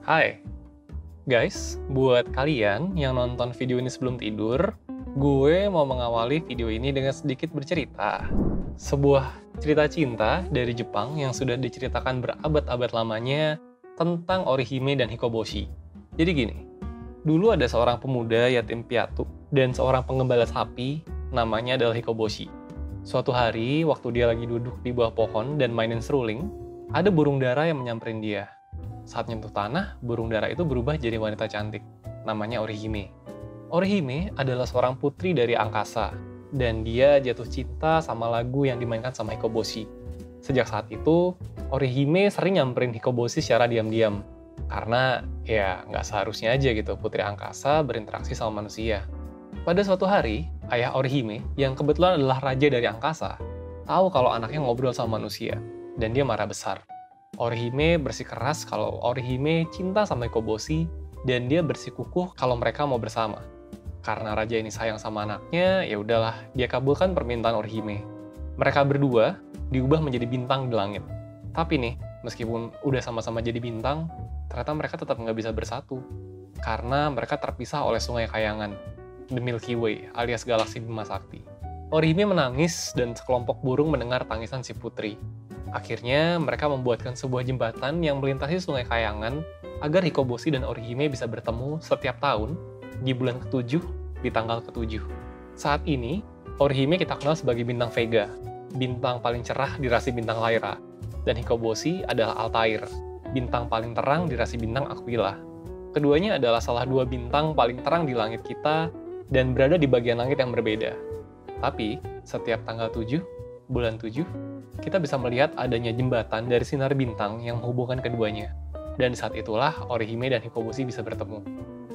Hai, guys, buat kalian yang nonton video ini sebelum tidur, gue mau mengawali video ini dengan sedikit bercerita. Sebuah cerita cinta dari Jepang yang sudah diceritakan berabad-abad lamanya tentang Orihime dan Hikoboshi. Jadi gini, dulu ada seorang pemuda yatim piatu dan seorang penggembala sapi, namanya adalah Hikoboshi. Suatu hari, waktu dia lagi duduk di bawah pohon dan mainin seruling, ada burung dara yang menyamperin dia. Saat nyentuh tanah, burung dara itu berubah jadi wanita cantik, namanya Orihime. Orihime adalah seorang putri dari angkasa, dan dia jatuh cinta sama lagu yang dimainkan sama Hikoboshi. Sejak saat itu, Orihime sering nyamperin Hikoboshi secara diam-diam, karena ya nggak seharusnya aja gitu putri angkasa berinteraksi sama manusia. Pada suatu hari, ayah Orihime, yang kebetulan adalah raja dari angkasa, tahu kalau anaknya ngobrol sama manusia, dan dia marah besar. Orihime bersikeras kalau Orihime cinta sama Hikoboshi, dan dia bersikukuh kalau mereka mau bersama. Karena raja ini sayang sama anaknya, ya udahlah, dia kabulkan permintaan Orihime. Mereka berdua diubah menjadi bintang di langit. Tapi nih, meskipun udah sama-sama jadi bintang, ternyata mereka tetap nggak bisa bersatu. Karena mereka terpisah oleh sungai kayangan, The Milky Way, alias galaksi Bima Sakti. Orihime menangis dan sekelompok burung mendengar tangisan si putri. Akhirnya, mereka membuatkan sebuah jembatan yang melintasi sungai kayangan agar Hikoboshi dan Orihime bisa bertemu setiap tahun di bulan ke-7 di tanggal ke-7. Saat ini, Orihime kita kenal sebagai bintang Vega, bintang paling cerah di rasi bintang Lyra, dan Hikoboshi adalah Altair, bintang paling terang di rasi bintang Aquila. Keduanya adalah salah dua bintang paling terang di langit kita dan berada di bagian langit yang berbeda. Tapi, setiap tanggal 7, bulan 7, kita bisa melihat adanya jembatan dari sinar bintang yang menghubungkan keduanya. Dan saat itulah Orihime dan Hikoboshi bisa bertemu.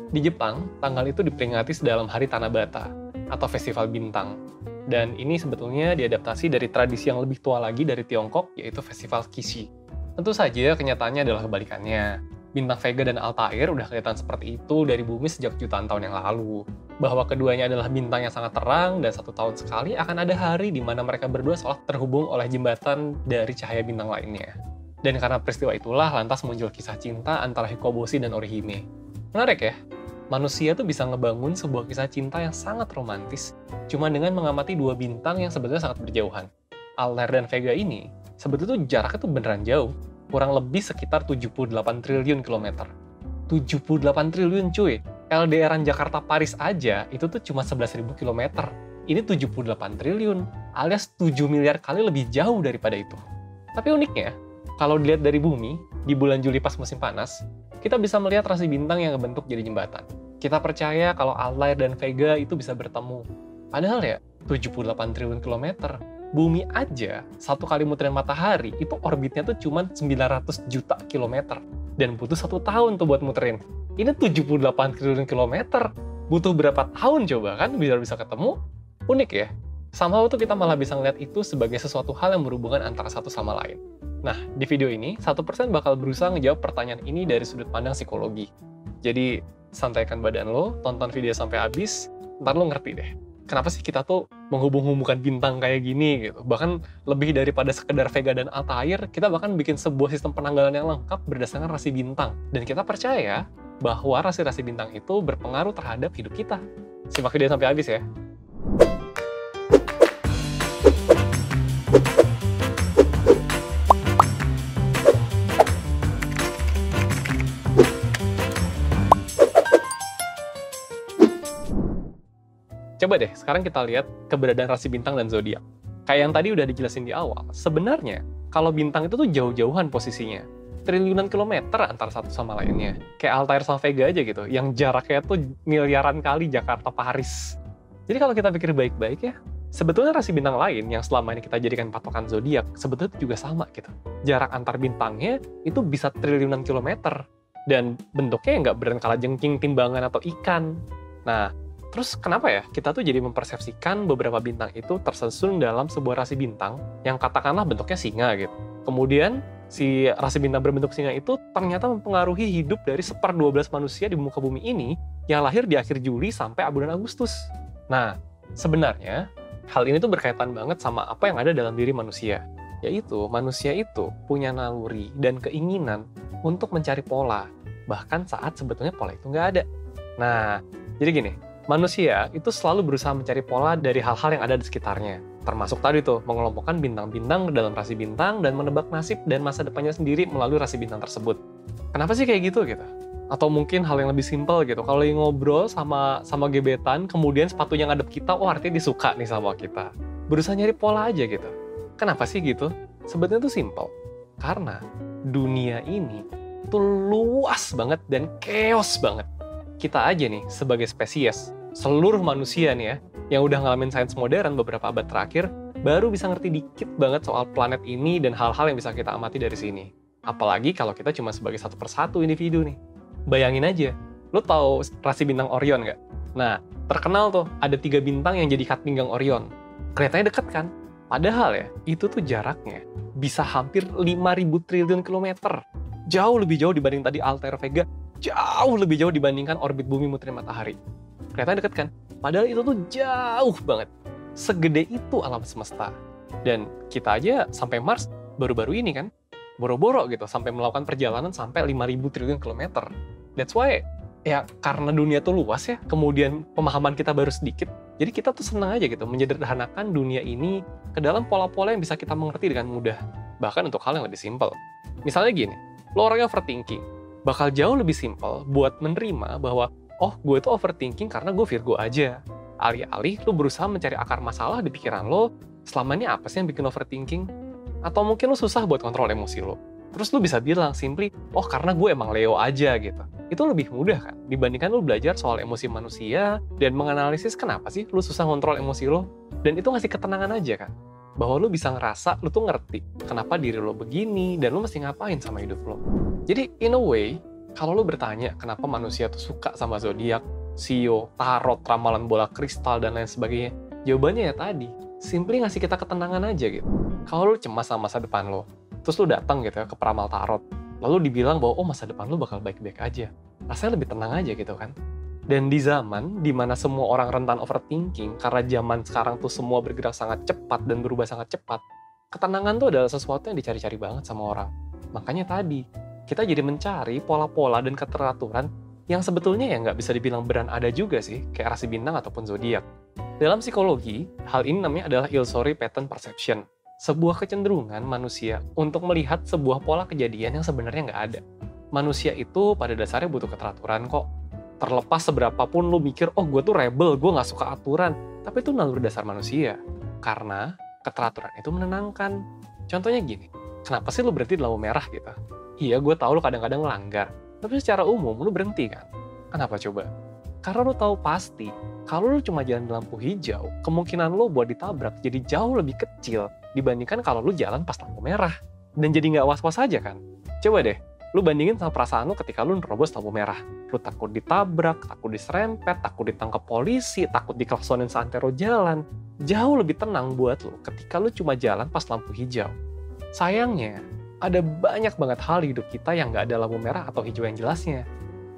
Di Jepang, tanggal itu diperingati sedalam hari Tanabata, atau Festival Bintang. Dan ini sebetulnya diadaptasi dari tradisi yang lebih tua lagi dari Tiongkok, yaitu Festival Kishi. Tentu saja kenyataannya adalah kebalikannya. Bintang Vega dan Altair udah kelihatan seperti itu dari bumi sejak jutaan tahun yang lalu. Bahwa keduanya adalah bintang yang sangat terang, dan satu tahun sekali akan ada hari di mana mereka berdua seolah terhubung oleh jembatan dari cahaya bintang lainnya. Dan karena peristiwa itulah lantas muncul kisah cinta antara Hikoboshi dan Orihime. Menarik ya? Manusia tuh bisa ngebangun sebuah kisah cinta yang sangat romantis cuma dengan mengamati dua bintang yang sebetulnya sangat berjauhan. Altair dan Vega ini sebetulnya tuh jaraknya tuh beneran jauh. Kurang lebih sekitar 78 triliun kilometer. 78 triliun cuy. LDR-an Jakarta-Paris aja itu tuh cuma 11.000 kilometer. Ini 78 triliun, alias 7 miliar kali lebih jauh daripada itu. Tapi uniknya, kalau dilihat dari bumi, di bulan Juli pas musim panas, kita bisa melihat rasi bintang yang ngebentuk jadi jembatan. Kita percaya kalau Altair dan Vega itu bisa bertemu. Padahal ya, 78 triliun kilometer. Bumi aja, satu kali muterin matahari, itu orbitnya tuh cuma 900 juta kilometer. Dan butuh 1 tahun tuh buat muterin. Ini 78 triliun kilometer. Butuh berapa tahun coba kan biar bisa ketemu? Unik ya? Somehow tuh kita malah bisa ngeliat itu sebagai sesuatu hal yang berhubungan antara satu sama lain. Nah, di video ini, 1% bakal berusaha ngejawab pertanyaan ini dari sudut pandang psikologi. Jadi, santaikan badan lo, tonton video sampai habis, ntar lo ngerti deh. Kenapa sih kita tuh menghubung-hubungkan bintang kayak gini gitu. Bahkan lebih daripada sekedar Vega dan Altair, kita bahkan bikin sebuah sistem penanggalan yang lengkap berdasarkan rasi bintang. Dan kita percaya bahwa rasi-rasi bintang itu berpengaruh terhadap hidup kita. Simak video sampai habis ya. Coba deh, sekarang kita lihat keberadaan rasi bintang dan zodiak. Kayak yang tadi udah dijelasin di awal, sebenarnya kalau bintang itu tuh jauh-jauhan posisinya. Triliunan kilometer antara satu sama lainnya. Kayak Altair sama Vega aja gitu, yang jaraknya tuh miliaran kali Jakarta-Paris. Jadi kalau kita pikir baik-baik ya, sebetulnya rasi bintang lain yang selama ini kita jadikan patokan zodiak, sebetulnya juga sama gitu. Jarak antar bintangnya itu bisa triliunan kilometer. Dan bentuknya nggak beneran kalajengking, timbangan, atau ikan. Nah, terus kenapa ya kita tuh jadi mempersepsikan beberapa bintang itu tersusun dalam sebuah rasi bintang yang katakanlah bentuknya singa gitu. Kemudian si rasi bintang berbentuk singa itu ternyata mempengaruhi hidup dari 1/12 manusia di muka bumi ini yang lahir di akhir Juli sampai bulan Agustus. Nah, sebenarnya hal ini tuh berkaitan banget sama apa yang ada dalam diri manusia. Yaitu manusia itu punya naluri dan keinginan untuk mencari pola, bahkan saat sebetulnya pola itu nggak ada. Nah, jadi gini, manusia itu selalu berusaha mencari pola dari hal-hal yang ada di sekitarnya. Termasuk tadi tuh, mengelompokkan bintang-bintang ke dalam rasi bintang dan menebak nasib dan masa depannya sendiri melalui rasi bintang tersebut. Kenapa sih kayak gitu gitu? Atau mungkin hal yang lebih simpel gitu, kalau lagi ngobrol sama gebetan, kemudian sepatunya ngadep kita, oh artinya dia suka nih sama kita. Berusaha nyari pola aja gitu. Kenapa sih gitu? Sebetulnya tuh simpel. Karena dunia ini tuh luas banget dan chaos banget. Kita aja nih sebagai spesies, seluruh manusia nih ya, yang udah ngalamin sains modern beberapa abad terakhir, baru bisa ngerti dikit banget soal planet ini dan hal-hal yang bisa kita amati dari sini. Apalagi kalau kita cuma sebagai satu persatu individu nih. Bayangin aja, lo tahu rasi bintang Orion nggak? Nah, terkenal tuh, ada 3 bintang yang jadi ikat pinggang Orion. Kelihatannya deket kan? Padahal ya, itu tuh jaraknya bisa hampir 5.000 triliun kilometer. Jauh lebih jauh dibanding tadi Altair Vega, jauh lebih jauh dibandingkan orbit bumi muterin matahari. Kelihatannya deket kan? Padahal itu tuh jauh banget. Segede itu alam semesta. Dan kita aja sampai Mars baru-baru ini kan? Boro-boro gitu, sampai melakukan perjalanan sampai 5.000 triliun kilometer. That's why, ya karena dunia tuh luas ya, kemudian pemahaman kita baru sedikit, jadi kita tuh senang aja gitu, menyederhanakan dunia ini ke dalam pola-pola yang bisa kita mengerti dengan mudah. Bahkan untuk hal yang lebih simpel. Misalnya gini, lo orangnya overthinking, bakal jauh lebih simpel buat menerima bahwa, oh gue tuh overthinking karena gue Virgo aja. Alih-alih lo berusaha mencari akar masalah di pikiran lo, selama ini apa sih yang bikin overthinking? Atau mungkin lo susah buat kontrol emosi lo. Terus lo bisa bilang simply, oh karena gue emang Leo aja gitu. Itu lebih mudah kan, dibandingkan lo belajar soal emosi manusia, dan menganalisis kenapa sih lo susah kontrol emosi lo. Dan itu ngasih ketenangan aja kan. Bahwa lo bisa ngerasa, lo tuh ngerti kenapa diri lo begini, dan lo mesti ngapain sama hidup lo. Jadi in a way, kalau lo bertanya kenapa manusia tuh suka sama zodiak, sio, tarot, ramalan bola kristal, dan lain sebagainya, jawabannya ya tadi, simply ngasih kita ketenangan aja gitu. Kalau lo cemas sama masa depan lo, terus lo datang gitu ya ke peramal tarot, lalu dibilang bahwa oh masa depan lo bakal baik-baik aja, rasanya lebih tenang aja gitu kan. Dan di zaman dimana semua orang rentan overthinking, karena zaman sekarang tuh semua bergerak sangat cepat dan berubah sangat cepat, ketenangan tuh adalah sesuatu yang dicari-cari banget sama orang. Makanya tadi, kita jadi mencari pola-pola dan keteraturan yang sebetulnya ya nggak bisa dibilang beran ada juga sih, kayak rasi bintang ataupun zodiak. Dalam psikologi, hal ini namanya adalah illusory pattern perception. Sebuah kecenderungan manusia untuk melihat sebuah pola kejadian yang sebenarnya nggak ada. Manusia itu pada dasarnya butuh keteraturan kok. Terlepas seberapapun lu mikir, oh gue tuh rebel, gue nggak suka aturan. Tapi itu naluri dasar manusia. Karena keteraturan itu menenangkan. Contohnya gini, kenapa sih lu berhenti di lampu merah gitu? Iya, gue tahu lu kadang-kadang ngelanggar. Tapi secara umum lu berhenti kan? Kenapa coba? Karena lu tahu pasti, kalau lu cuma jalan di lampu hijau, kemungkinan lu buat ditabrak jadi jauh lebih kecil dibandingkan kalau lu jalan pas lampu merah. Dan jadi nggak was-was aja kan? Coba deh, lu bandingin sama perasaan lu ketika lu nerobos lampu merah. Lu takut ditabrak, takut diserempet, takut ditangkap polisi, takut diklaksonin seantero jalan. Jauh lebih tenang buat lu ketika lu cuma jalan pas lampu hijau. Sayangnya, ada banyak banget hal di hidup kita yang nggak ada lampu merah atau hijau yang jelasnya.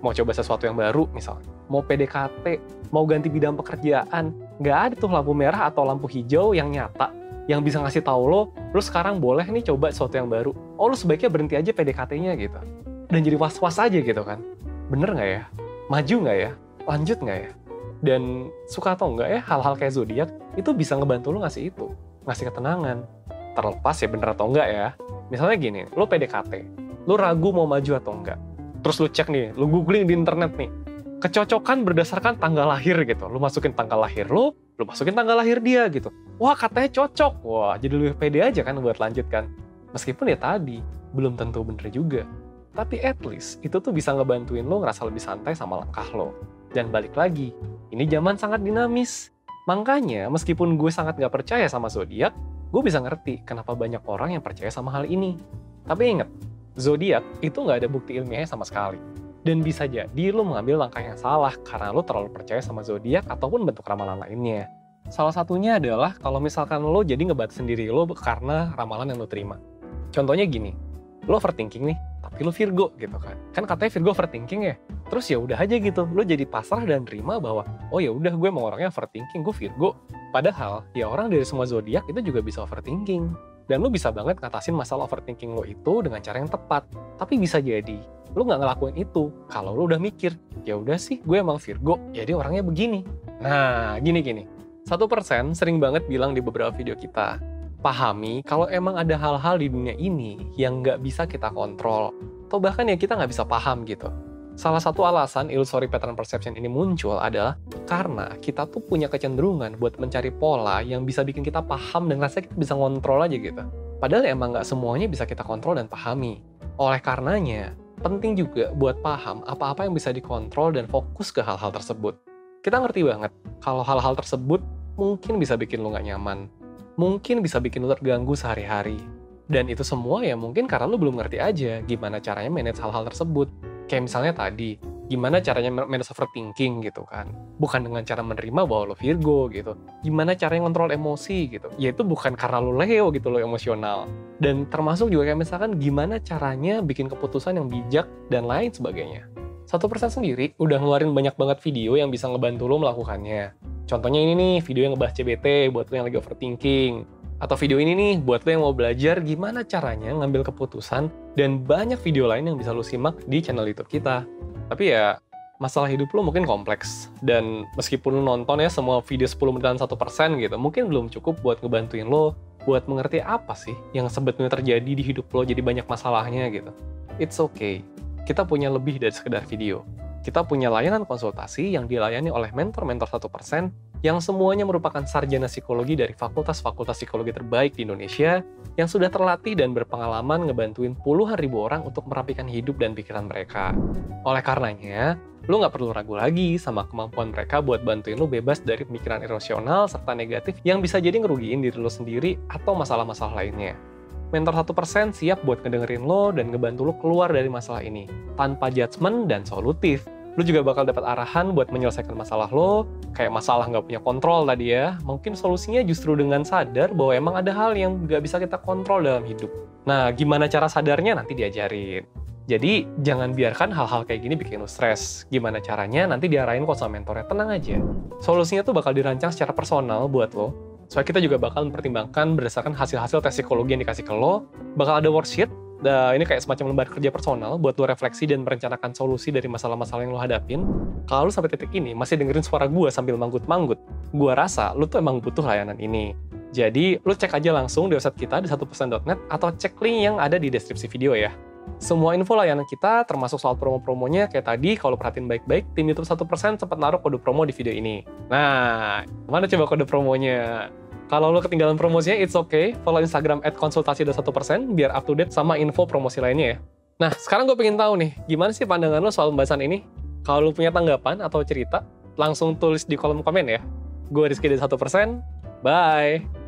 Mau coba sesuatu yang baru misalnya, mau PDKT, mau ganti bidang pekerjaan, nggak ada tuh lampu merah atau lampu hijau yang nyata, yang bisa ngasih tahu lo sekarang boleh nih coba sesuatu yang baru. Oh, lo sebaiknya berhenti aja PDKT-nya gitu. Dan jadi was-was aja gitu kan. Bener nggak ya? Maju nggak ya? Lanjut nggak ya? Dan suka atau nggak ya, hal-hal kayak zodiak itu bisa ngebantu lo ngasih itu, ngasih ketenangan. Terlepas ya bener atau nggak ya. Misalnya gini, lo PDKT, lo ragu mau maju atau nggak. Terus lu cek nih, lu googling di internet nih, kecocokan berdasarkan tanggal lahir gitu. Lu masukin tanggal lahir lu masukin tanggal lahir dia gitu. Wah katanya cocok, wah jadi lebih pede aja kan buat lanjut kan. Meskipun ya tadi, belum tentu bener juga. Tapi at least, itu tuh bisa ngebantuin lo ngerasa lebih santai sama langkah lo. Dan balik lagi, ini zaman sangat dinamis. Makanya, meskipun gue sangat gak percaya sama zodiak, gue bisa ngerti kenapa banyak orang yang percaya sama hal ini. Tapi ingat, zodiak itu nggak ada bukti ilmiahnya sama sekali. Dan bisa jadi lo mengambil langkah yang salah karena lo terlalu percaya sama zodiak ataupun bentuk ramalan lainnya. Salah satunya adalah kalau misalkan lo jadi ngebat sendiri lo karena ramalan yang lo terima. Contohnya gini, lo overthinking nih, tapi lo Virgo gitu kan. Kan katanya Virgo overthinking ya. Terus ya udah aja gitu, lo jadi pasrah dan terima bahwa oh ya udah gue emang orangnya overthinking, gue Virgo. Padahal ya orang dari semua zodiak itu juga bisa overthinking. Dan lu bisa banget ngatasin masalah overthinking lo itu dengan cara yang tepat. Tapi bisa jadi lu nggak ngelakuin itu kalau lu udah mikir, ya udah sih gue emang Virgo, jadi orangnya begini. Nah, gini. 1% sering banget bilang di beberapa video kita, pahami kalau emang ada hal-hal di dunia ini yang nggak bisa kita kontrol, atau bahkan ya kita nggak bisa paham gitu. Salah satu alasan illusory pattern perception ini muncul adalah karena kita tuh punya kecenderungan buat mencari pola yang bisa bikin kita paham dan rasanya kita bisa ngontrol aja gitu. Padahal emang nggak semuanya bisa kita kontrol dan pahami. Oleh karenanya, penting juga buat paham apa-apa yang bisa dikontrol dan fokus ke hal-hal tersebut. Kita ngerti banget kalau hal-hal tersebut mungkin bisa bikin lo nggak nyaman, mungkin bisa bikin lo terganggu sehari-hari. Dan itu semua ya mungkin karena lo belum ngerti aja gimana caranya manage hal-hal tersebut. Kayak misalnya tadi, gimana caranya manage overthinking gitu kan. Bukan dengan cara menerima bahwa lo Virgo gitu. Gimana caranya ngontrol emosi gitu. Ya itu bukan karena lo Leo gitu, lo emosional. Dan termasuk juga kayak misalkan gimana caranya bikin keputusan yang bijak dan lain sebagainya. 1% sendiri udah ngeluarin banyak banget video yang bisa ngebantu lo melakukannya. Contohnya ini nih, video yang ngebahas CBT buat lo yang lagi overthinking. Atau video ini nih, buat lo yang mau belajar gimana caranya ngambil keputusan, dan banyak video lain yang bisa lo simak di channel YouTube kita. Tapi ya, masalah hidup lo mungkin kompleks. Dan meskipun lo nonton ya semua video 10 menitan 1% gitu, mungkin belum cukup buat ngebantuin lo buat mengerti apa sih yang sebetulnya terjadi di hidup lo jadi banyak masalahnya gitu. It's okay. Kita punya lebih dari sekedar video. Kita punya layanan konsultasi yang dilayani oleh mentor-mentor 1% yang semuanya merupakan sarjana psikologi dari fakultas-fakultas psikologi terbaik di Indonesia yang sudah terlatih dan berpengalaman ngebantuin puluhan ribu orang untuk merapikan hidup dan pikiran mereka. Oleh karenanya, lu nggak perlu ragu lagi sama kemampuan mereka buat bantuin lu bebas dari pemikiran irasional serta negatif yang bisa jadi ngerugiin diri lu sendiri atau masalah-masalah lainnya. Mentor 1% siap buat ngedengerin lo dan ngebantu lo keluar dari masalah ini, tanpa judgement dan solutif. Lo juga bakal dapat arahan buat menyelesaikan masalah lo, kayak masalah nggak punya kontrol tadi ya. Mungkin solusinya justru dengan sadar bahwa emang ada hal yang nggak bisa kita kontrol dalam hidup. Nah, gimana cara sadarnya nanti diajarin. Jadi, jangan biarkan hal-hal kayak gini bikin lo stres. Gimana caranya nanti diarahin kok sama mentornya, tenang aja. Solusinya tuh bakal dirancang secara personal buat lo. Soalnya kita juga bakal mempertimbangkan berdasarkan hasil-hasil tes psikologi yang dikasih ke lo. Bakal ada worksheet, ini kayak semacam lembar kerja personal buat lo refleksi dan merencanakan solusi dari masalah-masalah yang lo hadapin. Kalau lo sampai titik ini masih dengerin suara gue sambil manggut-manggut, gue rasa lo tuh emang butuh layanan ini. Jadi, lo cek aja langsung di website kita di 1%.net atau cek link yang ada di deskripsi video ya. Semua info layanan kita, termasuk soal promo-promonya, kayak tadi, kalau perhatiin baik-baik, tim YouTube 1% sempat naruh kode promo di video ini. Nah, mana coba kode promonya? Kalau lo ketinggalan promosinya, it's okay. Follow Instagram @konsultasi1% biar up to date sama info promosi lainnya ya. Nah, sekarang gue pengen tahu nih, gimana sih pandangan lo soal pembahasan ini? Kalau lo punya tanggapan atau cerita, langsung tulis di kolom komen ya. Gue Rizky dari 1%, bye!